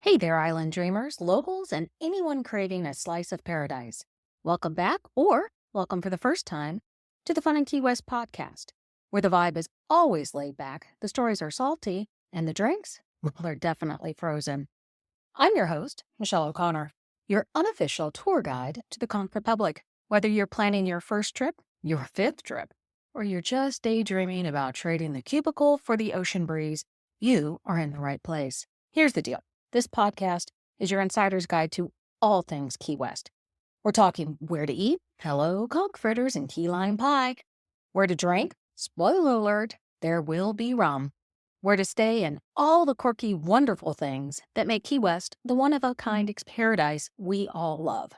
Hey there, island dreamers, locals, and anyone craving a slice of paradise. Welcome back, or welcome for the first time, to the Fun in Key West podcast, where the vibe is always laid back, the stories are salty, and the drinks, well, they're definitely frozen. I'm your host, Michelle O'Connor, your unofficial tour guide to the Conquered Republic. Whether you're planning your first trip, your fifth trip, or you're just daydreaming about trading the cubicle for the ocean breeze, you are in the right place. Here's the deal. This podcast is your insider's guide to all things Key West. We're talking where to eat, hello, conch fritters and key lime pie, where to drink, spoiler alert, there will be rum, where to stay, and all the quirky, wonderful things that make Key West the one-of-a-kind paradise we all love.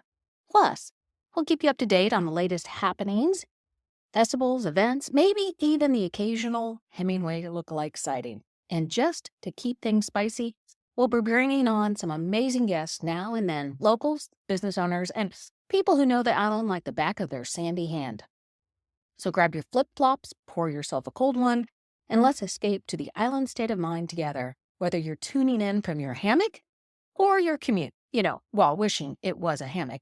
Plus, we'll keep you up to date on the latest happenings, festivals, events, maybe even the occasional Hemingway look-alike sighting. And just to keep things spicy, we'll be bringing on some amazing guests now and then, locals, business owners, and people who know the island like the back of their sandy hand. So grab your flip-flops, pour yourself a cold one, and let's escape to the island state of mind together, whether you're tuning in from your hammock or your commute, while wishing it was a hammock.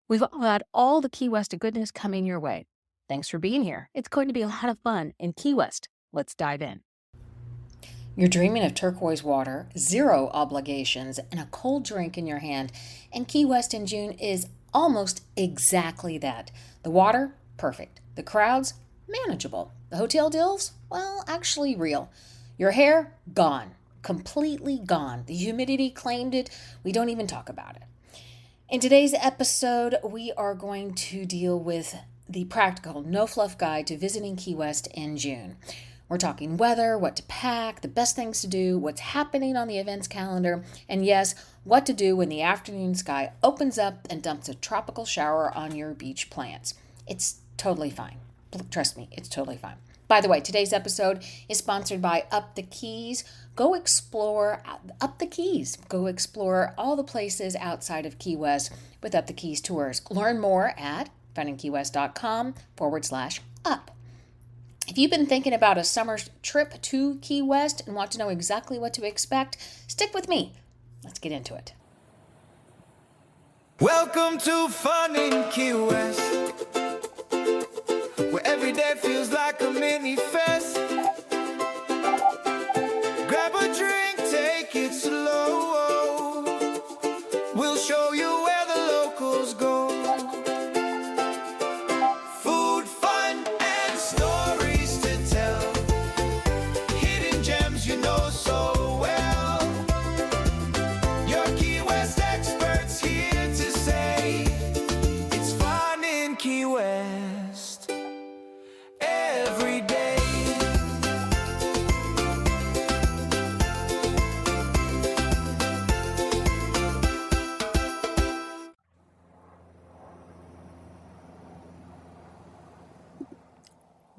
We've got all the Key West goodness coming your way. Thanks for being here. It's going to be a lot of fun in Key West. Let's dive in. You're dreaming of turquoise water, zero obligations, and a cold drink in your hand. And Key West in June is almost exactly that. The water, perfect. The crowds, manageable. The hotel deals, well, actually real. Your hair, gone. Completely gone. The humidity claimed it. We don't even talk about it. In today's episode, we are going to deal with the practical, no-fluff guide to visiting Key West in June. We're talking weather, what to pack, the best things to do, what's happening on the events calendar, and yes, what to do when the afternoon sky opens up and dumps a tropical shower on your beach plants. It's totally fine. Trust me, it's totally fine. By the way, today's episode is sponsored by Up the Keys. Go explore Up the Keys. Go explore all the places outside of Key West with Up the Keys tours. Learn more at FunInKeyWest.com/up. If you've been thinking about a summer trip to Key West and want to know exactly what to expect, stick with me. Let's get into it. Welcome to Fun in Key West, where every day feels like a mini fest. Grab a drink, take it slow. We'll show you where the locals go. Food, fun, and stories to tell. Hidden gems you know so well. Your Key West experts here to say it's fun in Key West every day.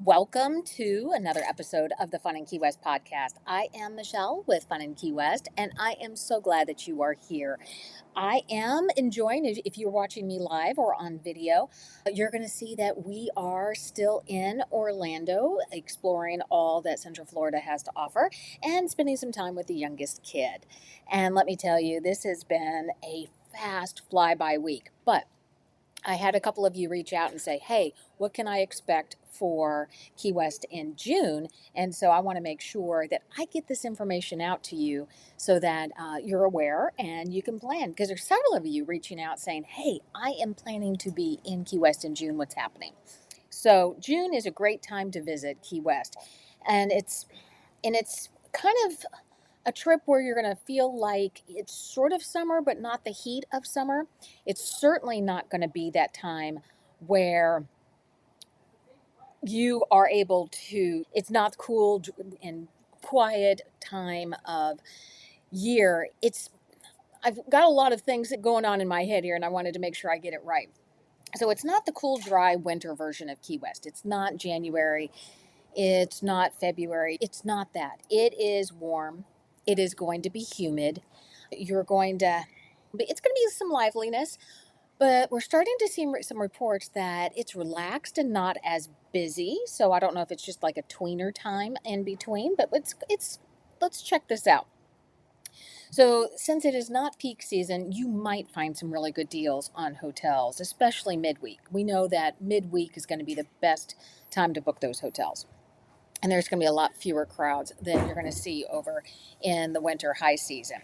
Welcome to another episode of the Fun in Key West podcast. I am Michelle with Fun in Key West, and I am so glad that you are here. I am enjoying, if you're watching me live or on video, you're going to see that we are still in Orlando, exploring all that Central Florida has to offer and spending some time with the youngest kid. And let me tell you, this has been a fast flyby week, but I had a couple of you reach out and say, hey, what can I expect for Key West in June? And so I want to make sure that I get this information out to you so that you're aware and you can plan. Because there's several of you reaching out saying, hey, I am planning to be in Key West in June. What's happening? So June is a great time to visit Key West. And it's kind of a trip where you're going to feel like it's sort of summer, but not the heat of summer. It's certainly not going to be that time where you are able to, it's not cool and quiet time of year. I've got a lot of things going on in my head here, and I wanted to make sure I get it right. So it's not the cool, dry winter version of Key West. It's not January. It's not February. It's not that. It is warm. It is going to be humid. It's going to be some liveliness, but we're starting to see some reports that it's relaxed and not as busy. So I don't know if it's just like a tweener time in between, but let's check this out. So, since it is not peak season, you might find some really good deals on hotels, especially midweek. We know that midweek is going to be the best time to book those hotels. And there's going to be a lot fewer crowds than you're going to see over in the winter high season.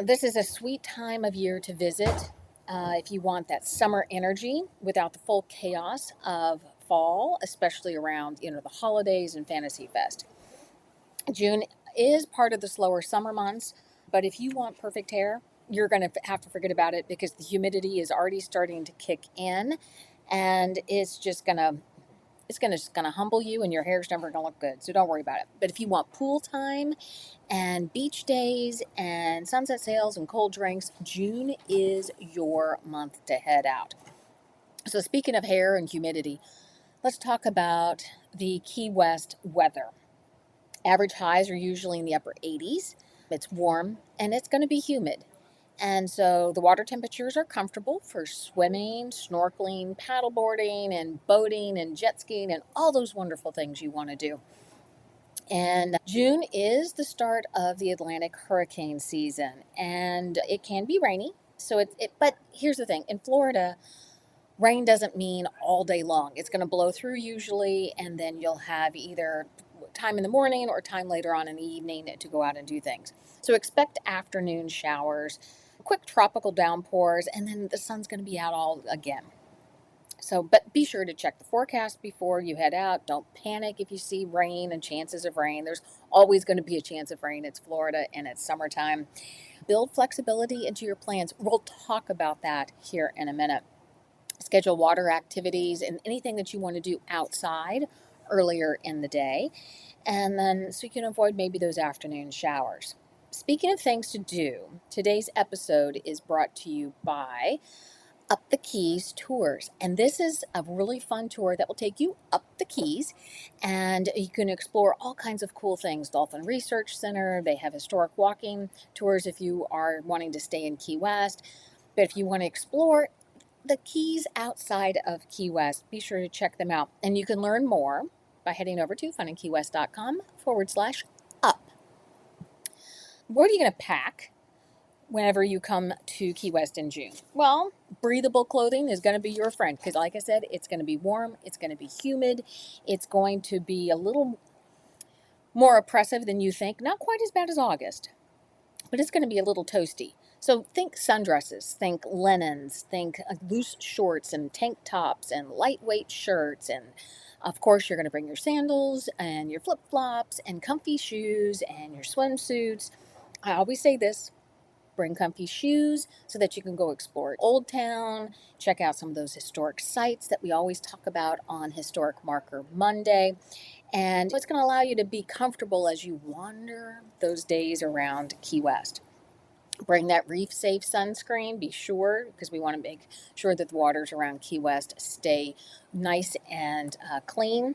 This is a sweet time of year to visit if you want that summer energy without the full chaos of fall, especially around the holidays and Fantasy Fest. June is part of the slower summer months, but if you want perfect hair, you're going to have to forget about it because the humidity is already starting to kick in, and it's just gonna humble you, and your hair's never gonna look good. So don't worry about it. But if you want pool time and beach days and sunset sails and cold drinks, June is your month to head out. So speaking of hair and humidity, let's talk about the Key West weather. Average highs are usually in the upper 80s. It's warm and it's going to be humid. And so the water temperatures are comfortable for swimming, snorkeling, paddleboarding, and boating and jet skiing and all those wonderful things you want to do. And June is the start of the Atlantic hurricane season, and it can be rainy. But here's the thing: in Florida, rain doesn't mean all day long. It's going to blow through usually, and then you'll have either time in the morning or time later on in the evening to go out and do things. So expect afternoon showers, quick tropical downpours, and then the sun's going to be out all again. So, but be sure to check the forecast before you head out. Don't panic if you see rain and chances of rain. There's always going to be a chance of rain. It's Florida and it's summertime. Build flexibility into your plans. We'll talk about that here in a minute. Schedule water activities and anything that you want to do outside earlier in the day, and then so you can avoid maybe those afternoon showers. Speaking of things to do, today's episode is brought to you by Up the Keys Tours. And this is a really fun tour that will take you up the Keys, and you can explore all kinds of cool things. Dolphin Research Center, they have historic walking tours if you are wanting to stay in Key West. But if you want to explore the Keys outside of Key West, be sure to check them out. And you can learn more by heading over to FunInKeyWest.com/up. What are you going to pack whenever you come to Key West in June? Well, breathable clothing is going to be your friend because, like I said, it's going to be warm, it's going to be humid, it's going to be a little more oppressive than you think. Not quite as bad as August, but it's going to be a little toasty. So think sundresses, think linens, think loose shorts and tank tops and lightweight shirts. And of course, you're going to bring your sandals and your flip flops and comfy shoes and your swimsuits. I always say this: bring comfy shoes so that you can go explore Old Town, check out some of those historic sites that we always talk about on Historic Marker Monday. And it's going to allow you to be comfortable as you wander those days around Key West. Bring that reef safe sunscreen, be sure, because we want to make sure that the waters around Key West stay nice and clean.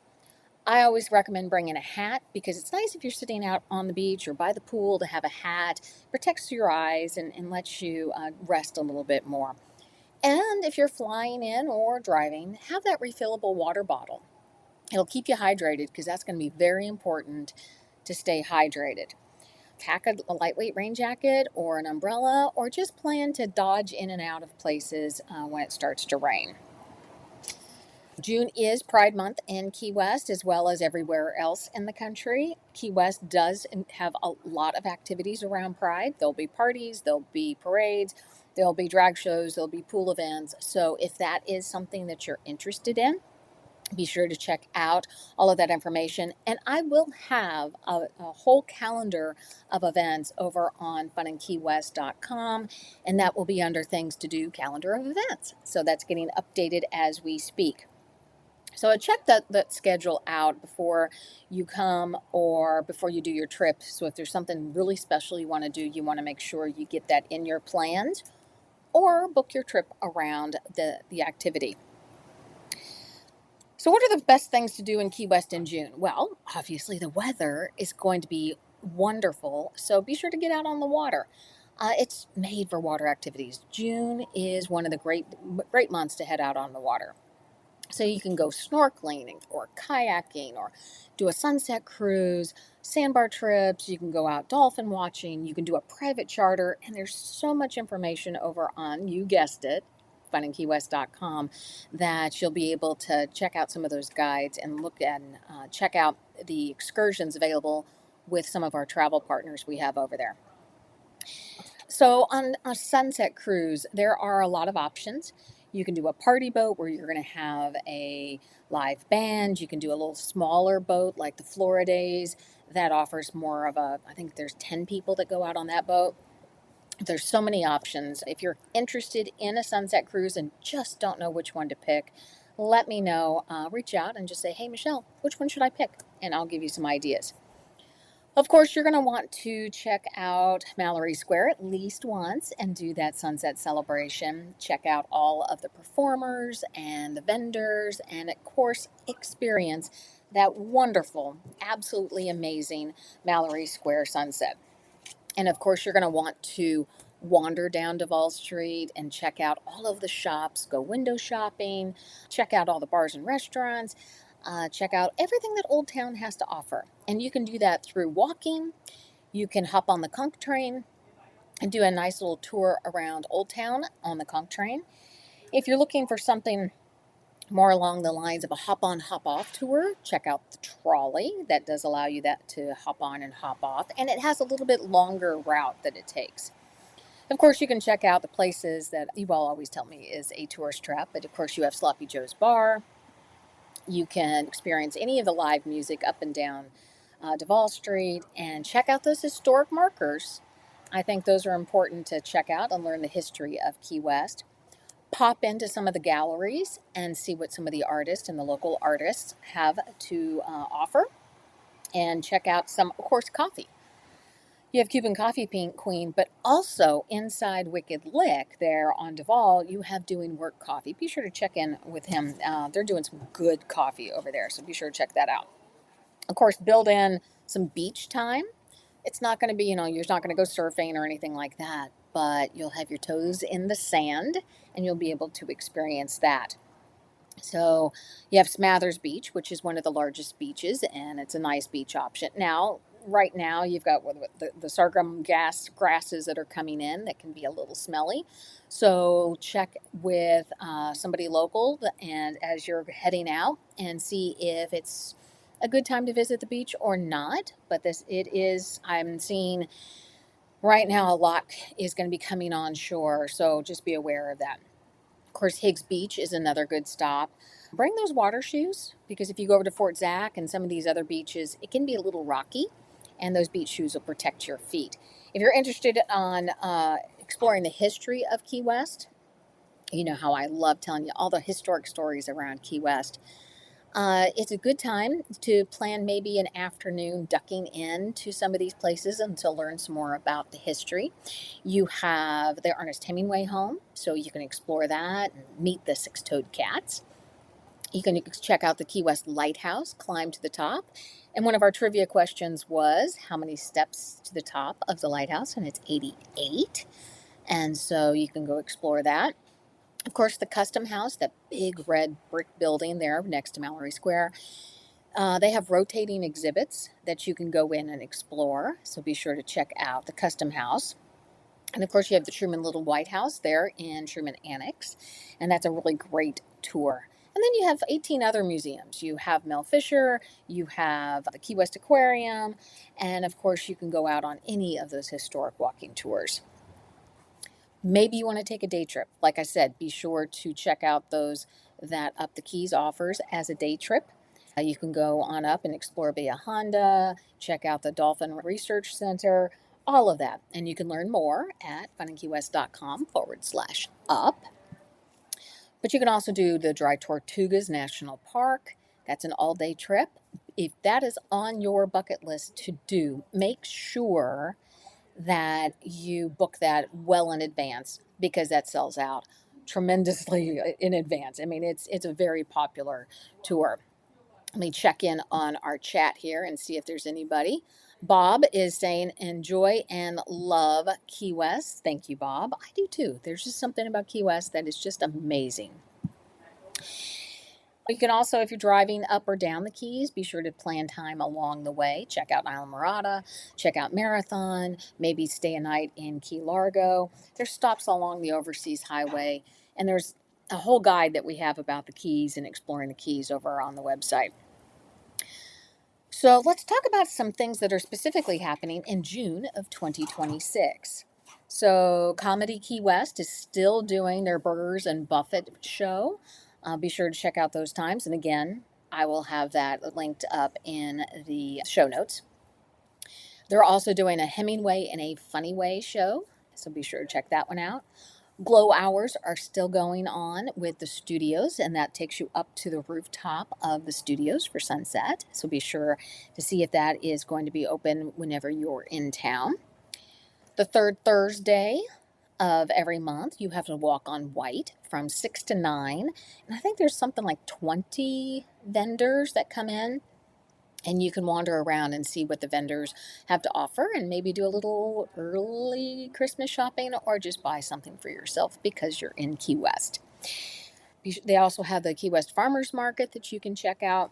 I always recommend bringing a hat because it's nice if you're sitting out on the beach or by the pool to have a hat. Protects your eyes and lets you rest a little bit more. And if you're flying in or driving, have that refillable water bottle. It'll keep you hydrated because that's going to be very important to stay hydrated. Pack a lightweight rain jacket or an umbrella, or just plan to dodge in and out of places when it starts to rain. June is Pride Month in Key West as well as everywhere else in the country. Key West does have a lot of activities around Pride. There'll be parties, there'll be parades, there'll be drag shows, there'll be pool events. So if that is something that you're interested in, be sure to check out all of that information. And I will have a whole calendar of events over on FunInKeyWest.com, and that will be under Things to Do, Calendar of Events. So that's getting updated as we speak. So check that schedule out before you come or before you do your trip. So if there's something really special you want to do, you want to make sure you get that in your plans or book your trip around the activity. So what are the best things to do in Key West in June? Well, obviously the weather is going to be wonderful, so be sure to get out on the water. It's made for water activities. June is one of the great months to head out on the water. So you can go snorkeling or kayaking or do a sunset cruise, sandbar trips. You can go out dolphin watching. You can do a private charter. And there's so much information over on, you guessed it, FunInKeyWest.com, that you'll be able to check out some of those guides and look and check out the excursions available with some of our travel partners we have over there. So on a sunset cruise, there are a lot of options. You can do a party boat where you're going to have a live band. You can do a little smaller boat like the Floridays that offers more of a, I think there's 10 people that go out on that boat. There's so many options. If you're interested in a sunset cruise and just don't know which one to pick, let me know. Reach out and just say, hey, Michelle, which one should I pick? And I'll give you some ideas. Of course, you're going to want to check out Mallory Square at least once and do that sunset celebration. Check out all of the performers and the vendors, and of course, experience that wonderful, absolutely amazing Mallory Square sunset. And of course, you're going to want to wander down Duval Street and check out all of the shops, go window shopping, check out all the bars and restaurants, check out everything that Old Town has to offer. And you can do that through walking. You can hop on the conch train and do a nice little tour around Old Town on the conch train. If you're looking for something more along the lines of a hop on, hop off tour, check out the trolley. That does allow you that to hop on and hop off, and it has a little bit longer route that it takes. Of course, you can check out the places that you all always tell me is a tourist trap, but of course, you have Sloppy Joe's Bar. You can experience any of the live music up and down Duval Street and check out those historic markers. I think those are important to check out and learn the history of Key West. Pop into some of the galleries and see what some of the artists and the local artists have to offer, and check out some, of course, coffee. You have Cuban Coffee Queen, but also inside Wicked Lick there on Duval, you have Doing Work Coffee. Be sure to check in with him. They're doing some good coffee over there, so be sure to check that out. Of course, build in some beach time. It's not going to be, you're not going to go surfing or anything like that, but you'll have your toes in the sand and you'll be able to experience that. So you have Smathers Beach, which is one of the largest beaches, and it's a nice beach option. Now, right now, you've got the sorghum grasses that are coming in that can be a little smelly. So check with somebody local and as you're heading out and see if it's a good time to visit the beach or not. But I'm seeing right now a lot is going to be coming on shore, so just be aware of that. Of course, Higgs Beach is another good stop. Bring those water shoes because if you go over to Fort Zach and some of these other beaches, it can be a little rocky, and those beach shoes will protect your feet. If you're interested on exploring the history of Key West, you know how I love telling you all the historic stories around Key West. It's a good time to plan maybe an afternoon ducking in to some of these places and to learn some more about the history. You have the Ernest Hemingway home, so you can explore that and meet the six-toed cats. You can check out the Key West Lighthouse, climb to the top. And one of our trivia questions was how many steps to the top of the lighthouse, and it's 88. And so you can go explore that. Of course, the Custom House, that big red brick building there next to Mallory Square, they have rotating exhibits that you can go in and explore. So be sure to check out the Custom House. And of course, you have the Truman Little White House there in Truman Annex, and that's a really great tour. And then you have 18 other museums. You have Mel Fisher, you have the Key West Aquarium, and of course, you can go out on any of those historic walking tours. Maybe you want to take a day trip. Like I said, be sure to check out those that Up the Keys offers as a day trip. You can go on up and explore Bay Honda, check out the Dolphin Research Center, all of that. And you can learn more at FunInKeyWest.com/up. But you can also do the Dry Tortugas National Park. That's an all-day trip. If that is on your bucket list to do, make sure that you book that well in advance because that sells out tremendously in advance. I mean, it's a very popular tour. Let me check in on our chat here and see if there's anybody. Bob is saying, enjoy and love Key West. Thank you, Bob. I do too. There's just something about Key West that is just amazing. You can also, if you're driving up or down the Keys, be sure to plan time along the way. Check out Isla Morada, check out Marathon, maybe stay a night in Key Largo. There's stops along the Overseas Highway, and there's a whole guide that we have about the Keys and exploring the Keys over on the website. So let's talk about some things that are specifically happening in June of 2026. So Comedy Key West is still doing their Burgers and Buffett show. Be sure to check out those times. And again, I will have that linked up in the show notes. They're also doing a Hemingway in a Funny Way show. So be sure to check that one out. Glow hours are still going on with the studios, and that takes you up to the rooftop of the studios for sunset. So be sure to see if that is going to be open whenever you're in town. The third Thursday of every month, you have to walk on white from 6 to 9. And I think there's something like 20 vendors that come in, and you can wander around and see what the vendors have to offer and maybe do a little early Christmas shopping or just buy something for yourself because you're in Key West. They also have the Key West Farmers Market that you can check out.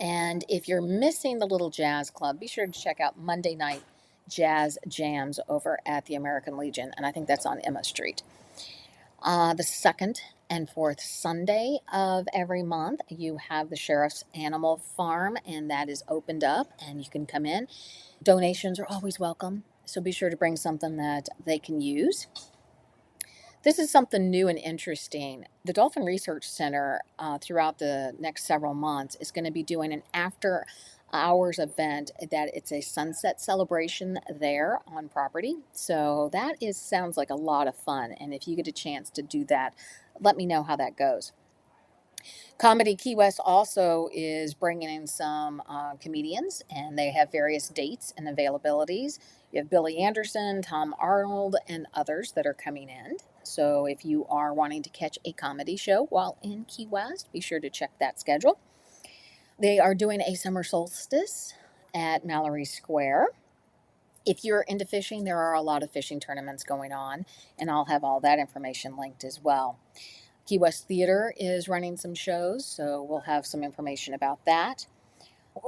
And if you're missing the little jazz club, be sure to check out Monday night jazz jams over at the American Legion. And I think that's on Emma Street. The second and fourth Sunday of every month, you have the Sheriff's Animal Farm, and that is opened up, and you can come in. Donations are always welcome, so be sure to bring something that they can use. This is something new and interesting. The Dolphin Research Center, throughout the next several months, is going to be doing an after hours event that it's a sunset celebration there on property. So that is sounds like a lot of fun. And if you get a chance to do that, let me know how that goes. Comedy Key West also is bringing in some comedians, and they have various dates and availabilities. You have Billy Anderson, Tom Arnold, and others that are coming in. So if you are wanting to catch a comedy show while in Key West, be sure to check that schedule. They are doing a summer solstice at Mallory Square. If you're into fishing, there are a lot of fishing tournaments going on, and I'll have all that information linked as well. Key West Theater is running some shows, so we'll have some information about that.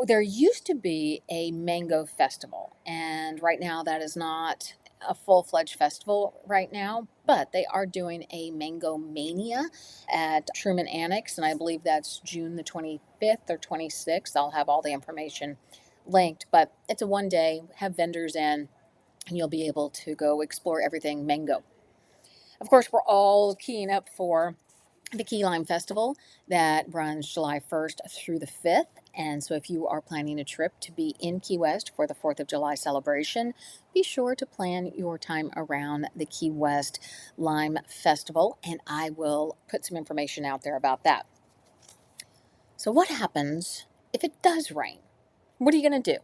There used to be a mango festival, and right now that is not a full-fledged festival right now, but they are doing a Mango Mania at Truman Annex, and I believe that's June the 25th or 26th. I'll have all the information linked, but it's a one day, have vendors in, and you'll be able to go explore everything mango. Of course, we're all keying up for the Key Lime Festival that runs July 1st through the 5th. And so, if you are planning a trip to be in Key West for the 4th of July celebration, be sure to plan your time around the Key West Lime Festival, and I will put some information out there about that. So, what happens if it does rain? What are you going to do?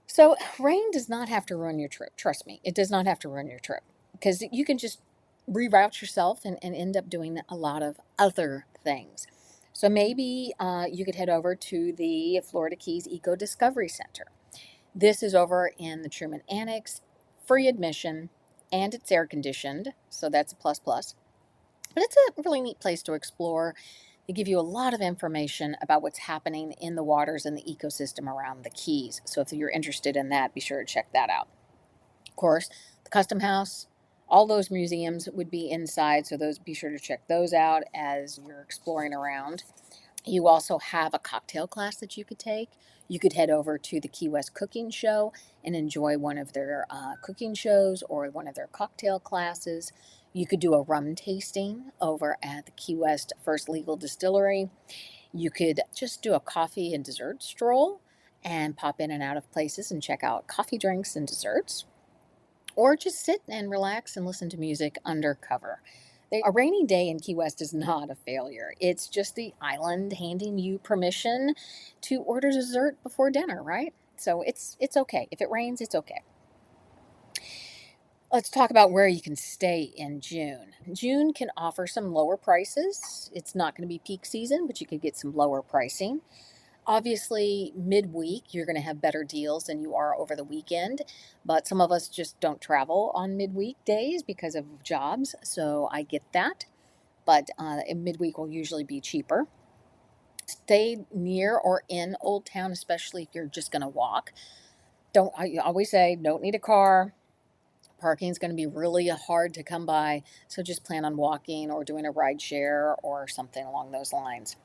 So, rain does not have to ruin your trip. Trust me, it does not have to ruin your trip because you can just reroute yourself and end up doing a lot of other things. So maybe you could head over to the Florida Keys Eco Discovery Center. This is over in the Truman Annex, free admission, and it's air conditioned, so that's a plus plus. But it's a really neat place to explore. They give you a lot of information about what's happening in the waters and the ecosystem around the Keys. So if you're interested in that, be sure to check that out. Of course, the Custom House, all those museums would be inside, so those be sure to check those out as you're exploring around. You also have a cocktail class that you could take. You could head over to the Key West Cooking Show and enjoy one of their cooking shows or one of their cocktail classes. You could do a rum tasting over at the Key West First Legal Distillery. You could just do a coffee and dessert stroll and pop in and out of places and check out coffee drinks and desserts, or just sit and relax and listen to music undercover. A rainy day in Key West is not a failure. It's just the island handing you permission to order dessert before dinner, right? So it's okay. If it rains, it's okay. Let's talk about where you can stay in June. June can offer some lower prices. It's not going to be peak season, but you could get some lower pricing. Obviously, midweek, you're going to have better deals than you are over the weekend, but some of us just don't travel on midweek days because of jobs, so I get that. But midweek will usually be cheaper. Stay near or in Old Town, especially if you're just going to walk. I always say, don't need a car. Parking is going to be really hard to come by. So just plan on walking or doing a ride share or something along those lines.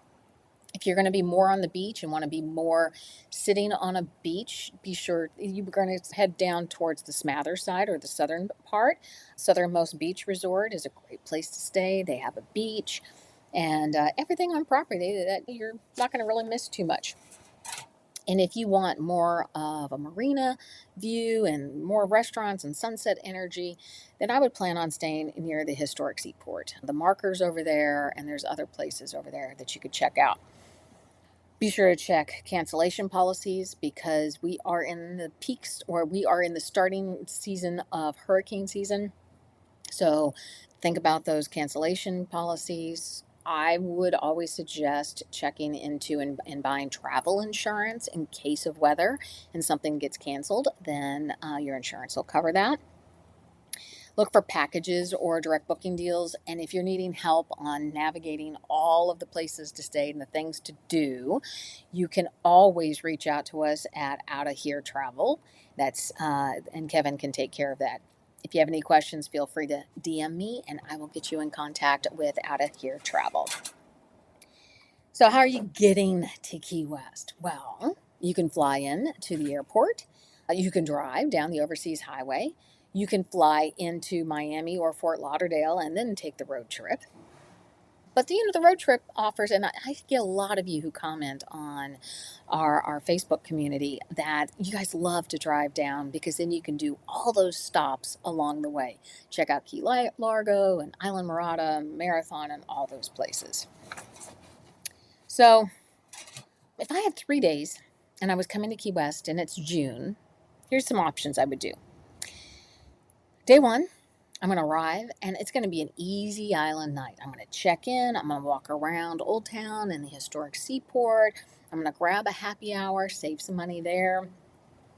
If you're going to be more on the beach and want to be more sitting on a beach, be sure you're going to head down towards the Smather side or the southern part. Southernmost Beach Resort is a great place to stay. They have a beach and everything on property that you're not going to really miss too much. And if you want more of a marina view and more restaurants and sunset energy, then I would plan on staying near the historic seaport. The markers over there, and there's other places over there that you could check out. Be sure to check cancellation policies because we are in the peaks or we are in the starting season of hurricane season. So think about those cancellation policies. I would always suggest checking into and buying travel insurance in case of weather and something gets canceled, then your insurance will cover that. Look for packages or direct booking deals. And if you're needing help on navigating all of the places to stay and the things to do, you can always reach out to us at Out of Here Travel. And Kevin can take care of that. If you have any questions, feel free to DM me and I will get you in contact with Out of Here Travel. So, how are you getting to Key West? Well, you can fly in to the airport. You can drive down the overseas highway. You can fly into Miami or Fort Lauderdale and then take the road trip. But the road trip offers, and I get a lot of you who comment on our Facebook community that you guys love to drive down because then you can do all those stops along the way. Check out Key Largo and Island Murata, Marathon, and all those places. So if I had 3 days and I was coming to Key West and it's June, here's some options I would do. Day one, I'm going to arrive and it's going to be an easy island night. I'm going to check in. I'm going to walk around Old Town and the historic seaport. I'm going to grab a happy hour, save some money there.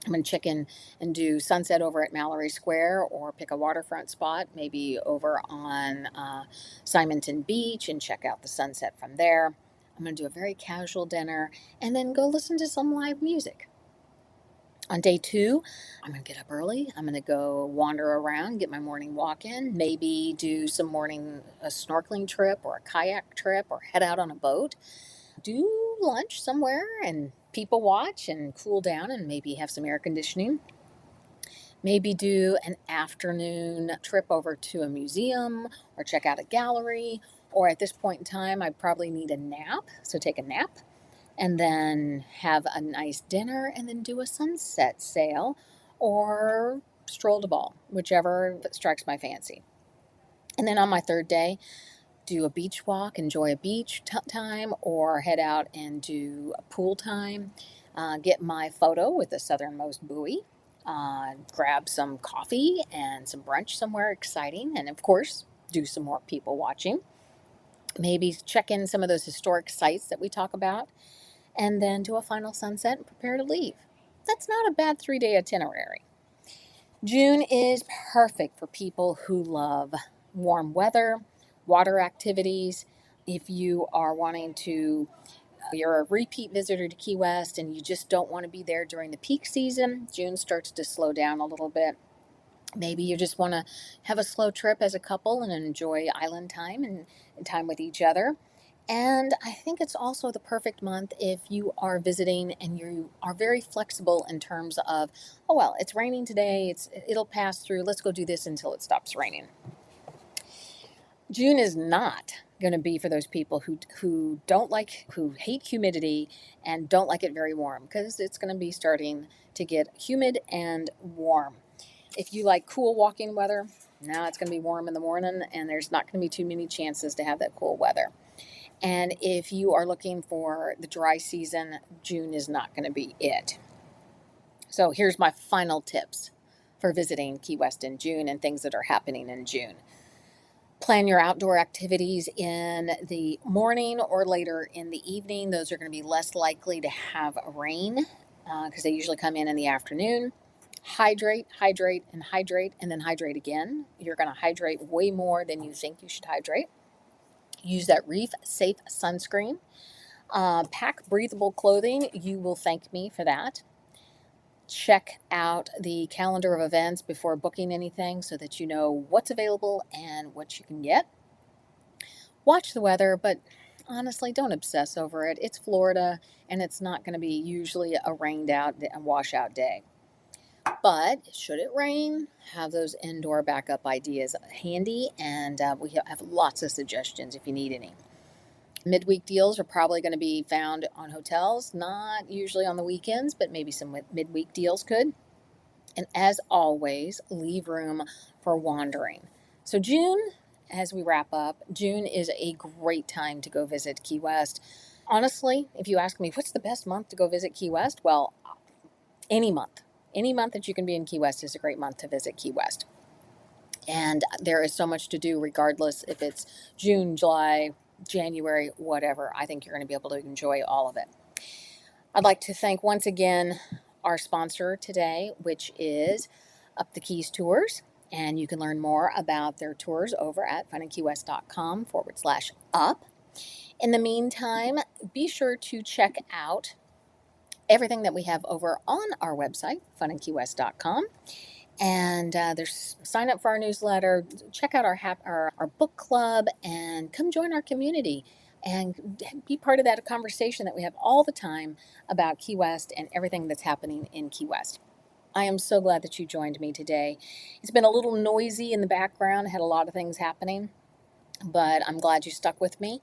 I'm going to check in and do sunset over at Mallory Square or pick a waterfront spot, maybe over on Simonton Beach and check out the sunset from there. I'm going to do a very casual dinner and then go listen to some live music. On day two, I'm going to get up early. I'm going to go wander around, get my morning walk in, maybe do some morning a snorkeling trip or a kayak trip or head out on a boat. Do lunch somewhere and people watch and cool down and maybe have some air conditioning. Maybe do an afternoon trip over to a museum or check out a gallery. Or at this point in time, I probably need a nap, so take a nap. And then have a nice dinner and then do a sunset sail or stroll to ball, whichever strikes my fancy. And then on my third day, do a beach walk, enjoy a beach time, or head out and do a pool time. Get my photo with the southernmost buoy. Grab some coffee and some brunch somewhere exciting. And of course, do some more people watching. Maybe check in some of those historic sites that we talk about and then do a final sunset and prepare to leave. That's not a bad 3-day itinerary. June is perfect for people who love warm weather, water activities. If you are you're a repeat visitor to Key West and you just don't want to be there during the peak season, June starts to slow down a little bit. Maybe you just want to have a slow trip as a couple and enjoy island time and time with each other. And I think it's also the perfect month if you are visiting and you are very flexible in terms of, oh, well, it's raining today. It'll pass through. Let's go do this until it stops raining. June is not going to be for those people who hate humidity and don't like it very warm because it's going to be starting to get humid and warm. If you like cool walking weather, now it's going to be warm in the morning and there's not going to be too many chances to have that cool weather. And if you are looking for the dry season, June is not going to be it. So here's my final tips for visiting Key West in June and things that are happening in June. Plan your outdoor activities in the morning or later in the evening. Those are going to be less likely to have rain because they usually come in the afternoon. Hydrate, and then hydrate again. You're going to hydrate way more than you think you should hydrate. Use that reef safe sunscreen. Pack breathable clothing. You will thank me for that. Check out the calendar of events before booking anything so that you know what's available and what you can get. Watch the weather, but honestly, don't obsess over it. It's Florida, and it's not going to be usually a rained out and washout day. But should it rain, have those indoor backup ideas handy, and we have lots of suggestions if you need any. Midweek deals are probably going to be found on hotels, not usually on the weekends, but maybe some midweek deals could. And as always, leave room for wandering. So, June, as we wrap up, June is a great time to go visit Key West. Honestly, if you ask me what's the best month to go visit Key West, well, any month. Any month that you can be in Key West is a great month to visit Key West. And there is so much to do, regardless if it's June, July, January, whatever. I think you're going to be able to enjoy all of it. I'd like to thank once again our sponsor today, which is Up the Keys Tours. And you can learn more about their tours over at FunInKeyWest.com/up. In the meantime, be sure to check out everything that we have over on our website, FunInKeyWest.com. And there's sign up for our newsletter, check out our book club, and come join our community and be part of that conversation that we have all the time about Key West and everything that's happening in Key West. I am so glad that you joined me today. It's been a little noisy in the background, had a lot of things happening, but I'm glad you stuck with me.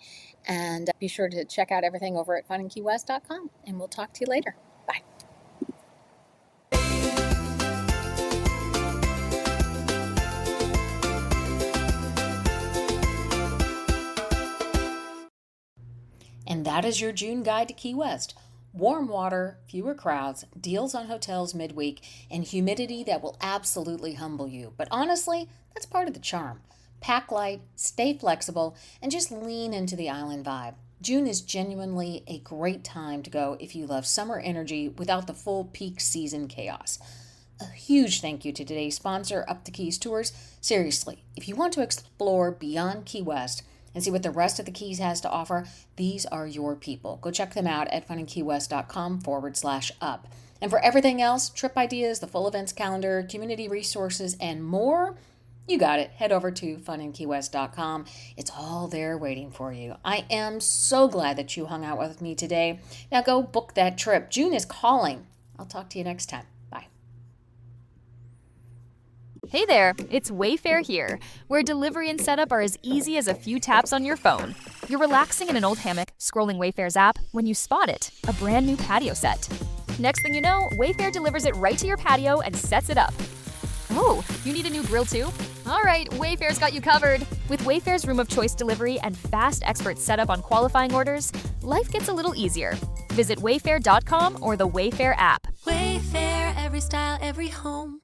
And be sure to check out everything over at FunInKeyWest.com, and we'll talk to you later. Bye. And that is your June guide to Key West. Warm water, fewer crowds, deals on hotels midweek, and humidity that will absolutely humble you. But honestly, that's part of the charm. Pack light, stay flexible, and just lean into the island vibe. June is genuinely a great time to go if you love summer energy without the full peak season chaos. A huge thank you to today's sponsor, Up the Keys Tours. Seriously, if you want to explore beyond Key West and see what the rest of the Keys has to offer, these are your people. Go check them out at FunInKeyWest.com/up. And for everything else, trip ideas, the full events calendar, community resources, and more, you got it. Head over to FunInKeyWest.com. It's all there waiting for you. I am so glad that you hung out with me today. Now go book that trip. June is calling. I'll talk to you next time. Bye. Hey there, it's Wayfair here, where delivery and setup are as easy as a few taps on your phone. You're relaxing in an old hammock, scrolling Wayfair's app, when you spot it, a brand new patio set. Next thing you know, Wayfair delivers it right to your patio and sets it up. Oh, you need a new grill too? All right, Wayfair's got you covered. With Wayfair's Room of Choice delivery and fast expert setup on qualifying orders, life gets a little easier. Visit Wayfair.com or the Wayfair app. Wayfair, every style, every home.